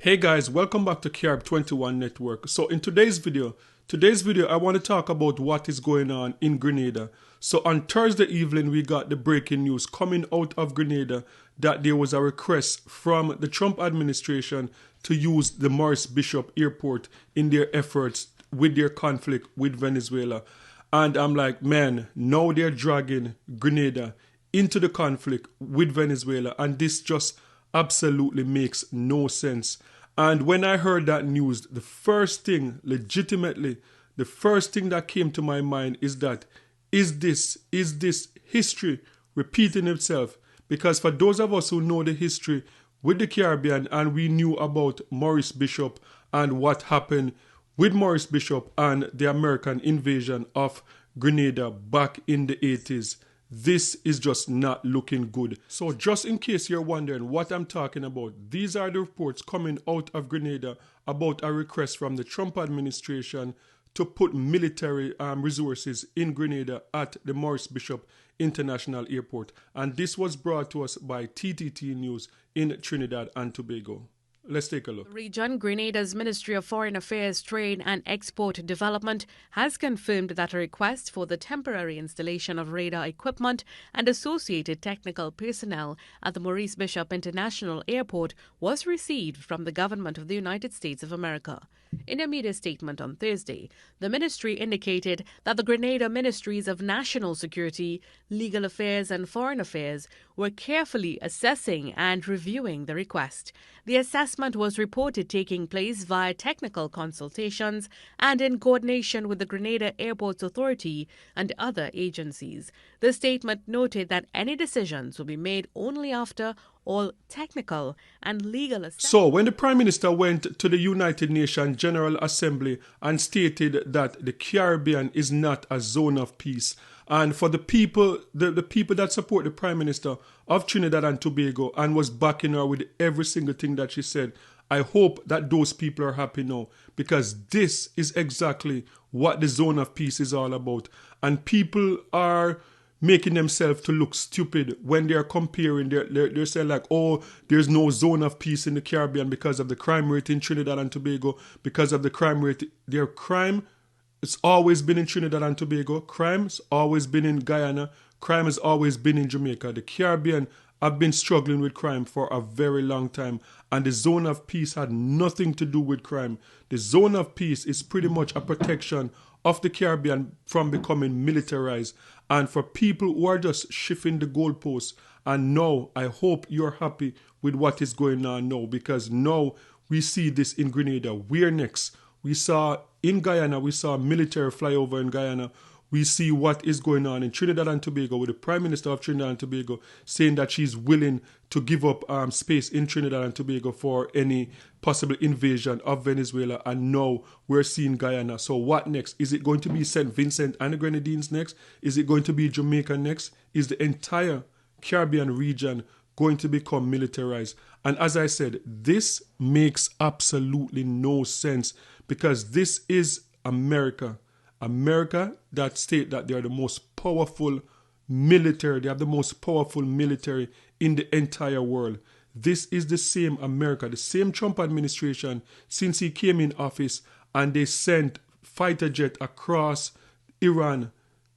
Hey guys, welcome back to Carib 21 Network. So in today's video I want to talk about what is going on in Grenada. So on Thursday evening we got the breaking news coming out of Grenada that there was a request from the Trump administration to use the Maurice Bishop Airport in their efforts with their conflict with Venezuela. And I'm like, man, now they're dragging Grenada into the conflict with Venezuela, and this just absolutely makes no sense. And when I heard that news, the first thing that came to my mind is that is this history repeating itself? Because for those of us who know the history with the Caribbean, and we knew about Maurice Bishop and what happened with Maurice Bishop and the American invasion of Grenada back in the 80s, this is just not looking good. So just in case you're wondering what I'm talking about, these are the reports coming out of Grenada about a request from the Trump administration to put military resources in Grenada at the Maurice Bishop International Airport. And this was brought to us by TTT News in Trinidad and Tobago. Let's take a look. Region Grenada's Ministry of Foreign Affairs, Trade and Export Development has confirmed that a request for the temporary installation of radar equipment and associated technical personnel at the Maurice Bishop International Airport was received from the government of the United States of America. In a media statement on Thursday, the ministry indicated that the Grenada Ministries of National Security, Legal Affairs and Foreign Affairs were carefully assessing and reviewing the request. The assessment was reported taking place via technical consultations and in coordination with the Grenada Airports Authority and other agencies. The statement noted that any decisions will be made only after all technical and legal assessments. So when the Prime Minister went to the United Nations General Assembly and stated that the Caribbean is not a zone of peace, and for the people that support the Prime Minister of Trinidad and Tobago and was backing her with every single thing that she said, I hope that those people are happy now, because this is exactly what the zone of peace is all about. And people are making themselves to look stupid when they're comparing. They're saying like, oh, there's no zone of peace in the Caribbean because of the crime rate in Trinidad and Tobago, because of the crime rate. Their crime, it's always been in Trinidad and Tobago. Crime's always been in Guyana. Crime has always been in Jamaica. The Caribbean have been struggling with crime for a very long time, and the zone of peace had nothing to do with crime. The zone of peace is pretty much a protection of the Caribbean from becoming militarized, and for people who are just shifting the goalposts. And now I hope you're happy with what is going on now, because now we see this in Grenada. We're next. We saw in Guyana, we saw military flyover in Guyana. We see what is going on in Trinidad and Tobago with the Prime Minister of Trinidad and Tobago saying that she's willing to give up space in Trinidad and Tobago for any possible invasion of Venezuela. And now we're seeing Guyana. So what next? Is it going to be St. Vincent and the Grenadines next? Is it going to be Jamaica next? Is the entire Caribbean region going to become militarized? And as I said, this makes absolutely no sense, because this is America. America that state that they are the most powerful military, they have the most powerful military in the entire world. This is the same America, the same Trump administration since he came in office, and they sent fighter jet across Iran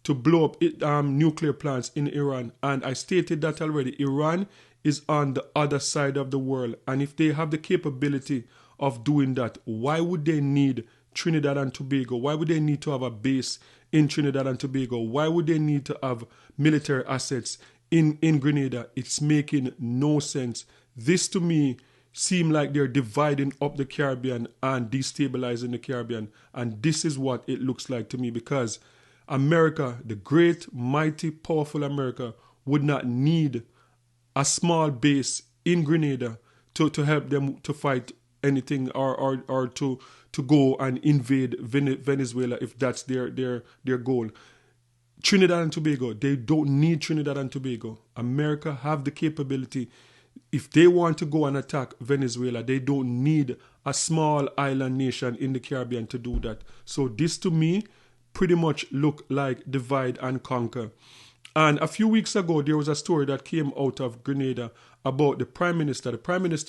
to blow up nuclear plants in Iran. And I stated that already. Iran is on the other side of the world, and if they have the capability of doing that, why would they need Trinidad and Tobago? Why would they need to have a base in Trinidad and Tobago? Why would they need to have military assets in Grenada? It's making no sense. This to me seems like they're dividing up the Caribbean and destabilizing the Caribbean. And this is what it looks like to me, because America, the great, mighty, powerful America, would not need a small base in Grenada to help them to fight anything or to go and invade Venezuela if that's their goal. Trinidad and Tobago, they don't need Trinidad and Tobago. America have the capability. If they want to go and attack Venezuela, they don't need a small island nation in the Caribbean to do that. So this to me pretty much look like divide and conquer. And a few weeks ago, there was a story that came out of Grenada about the Prime Minister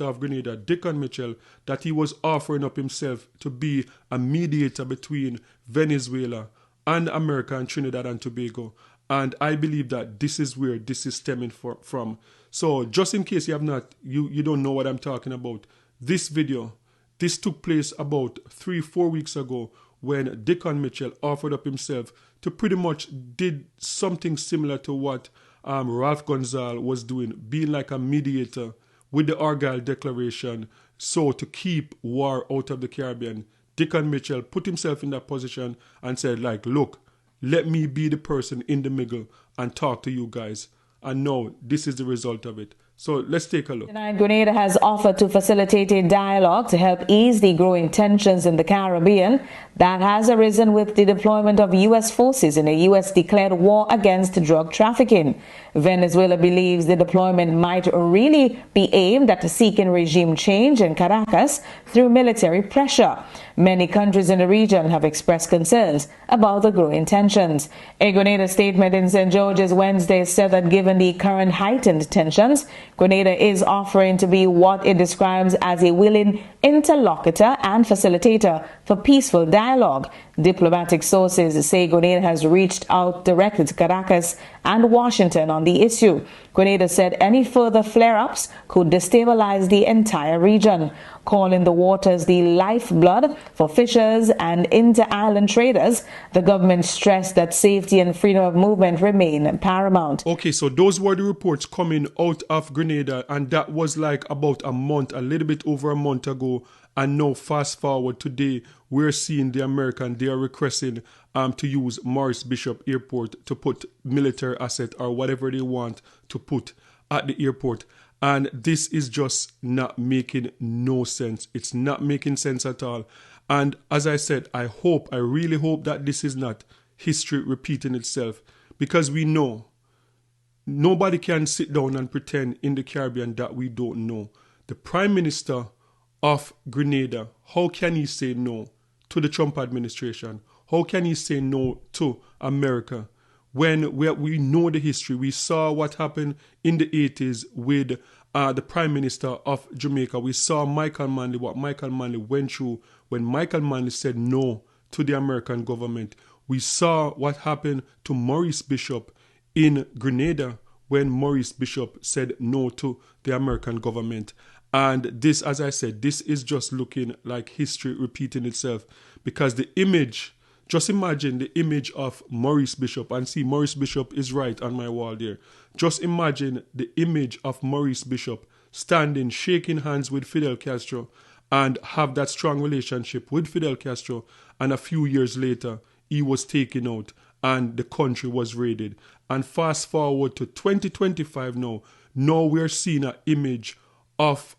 of Grenada, Dickon Mitchell, that he was offering up himself to be a mediator between Venezuela and America and Trinidad and Tobago. And I believe that this is where this is stemming from. So just in case you have not, you don't know what I'm talking about, this took place about 3-4 weeks ago when Dickon Mitchell offered up himself to pretty much did something similar to what Ralph Gonzalez was doing, being like a mediator with the Argyle Declaration, so to keep war out of the Caribbean. Dickon Mitchell put himself in that position and said, like, look, let me be the person in the middle and talk to you guys. And now this is the result of it. So let's take a look. Grenada has offered to facilitate a dialogue to help ease the growing tensions in the Caribbean that has arisen with the deployment of U.S. forces in a U.S.-declared war against drug trafficking. Venezuela believes the deployment might really be aimed at seeking regime change in Caracas through military pressure. Many countries in the region have expressed concerns about the growing tensions. A Grenada statement in St. George's Wednesday said that given the current heightened tensions, Grenada is offering to be what it describes as a willing interlocutor and facilitator for peaceful dialogue. Diplomatic sources say Grenada has reached out directly to Caracas and Washington on the issue. Grenada said any further flare-ups could destabilize the entire region, calling the waters the lifeblood for fishers and inter-island traders. The government stressed that safety and freedom of movement remain paramount. Okay, so those were the reports coming out of Grenada, and that was like about a little bit over a month ago. And now fast forward today, we're seeing they are requesting to use Maurice Bishop Airport to put military asset or whatever they want to put at the airport. And this is just not making no sense. It's not making sense at all. And as I said, I really hope that this is not history repeating itself, because we know nobody can sit down and pretend in the Caribbean that we don't know. The Prime Minister of Grenada, how can he say no to the Trump administration? How can he say no to America when we know the history? We saw what happened in the 80s with the Prime Minister of Jamaica. We saw Michael Manley, what Michael Manley went through when Michael Manley said no to the American government. We saw what happened to Maurice Bishop in Grenada when Maurice Bishop said no to the American government. And this, as I said, this is just looking like history repeating itself, because the image, just imagine the image of Maurice Bishop, and see Maurice Bishop is right on my wall there. Just imagine the image of Maurice Bishop standing, shaking hands with Fidel Castro and have that strong relationship with Fidel Castro, and a few years later he was taken out and the country was raided. And fast forward to 2025 now we're seeing an image of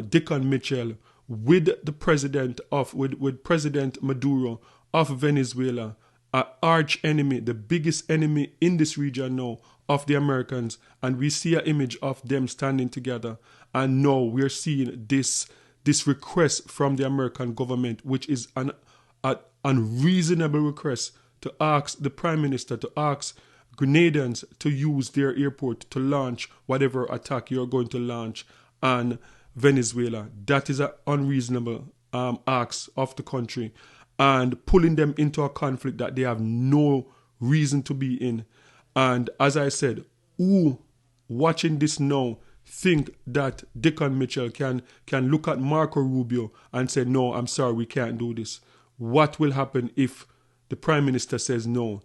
Dickon Mitchell with the president with President Maduro of Venezuela, an arch enemy, the biggest enemy in this region now of the Americans, and we see an image of them standing together. And now we're seeing this request from the American government, which is an unreasonable request, to ask the Prime Minister, to ask Grenadians to use their airport to launch whatever attack you're going to launch on Venezuela. That is an unreasonable ask of the country, and pulling them into a conflict that they have no reason to be in. And as I said, who watching this now think that Dickon Mitchell can look at Marco Rubio and say, no, I'm sorry, we can't do this? What will happen if the Prime Minister says no?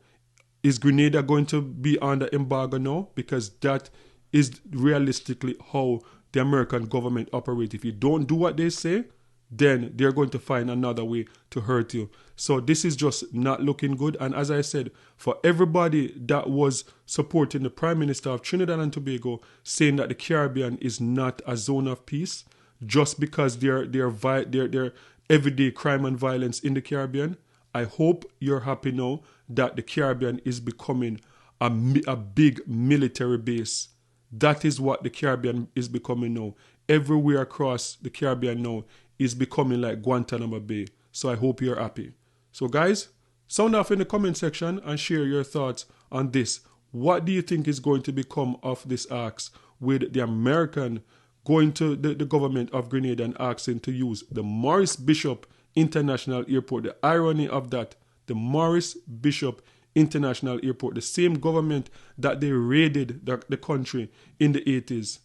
Is Grenada going to be under embargo now? Because that is realistically how the American government operates. If you don't do what they say, then they're going to find another way to hurt you. So this is just not looking good. And as I said, for everybody that was supporting the Prime Minister of Trinidad and Tobago, saying that the Caribbean is not a zone of peace just because they're everyday crime and violence in the Caribbean, I hope you're happy now that the Caribbean is becoming a big military base. That is what the Caribbean is becoming now. Everywhere across the Caribbean now is becoming like Guantanamo Bay. So I hope you're happy. So guys, sound off in the comment section and share your thoughts on this. What do you think is going to become of this axe? with the American going to the government of Grenada and asking to use the Maurice Bishop International Airport. The irony of that, the Maurice Bishop International Airport, the same government that they raided the country in the 80s.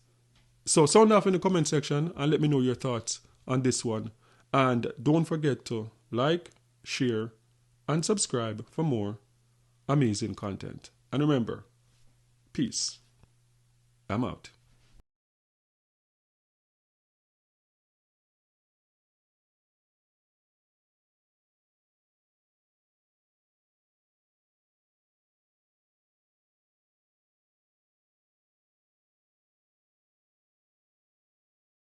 So sound off in the comment section and let me know your thoughts on this one. And don't forget to like, share, and subscribe for more amazing content. And remember, peace. I'm out.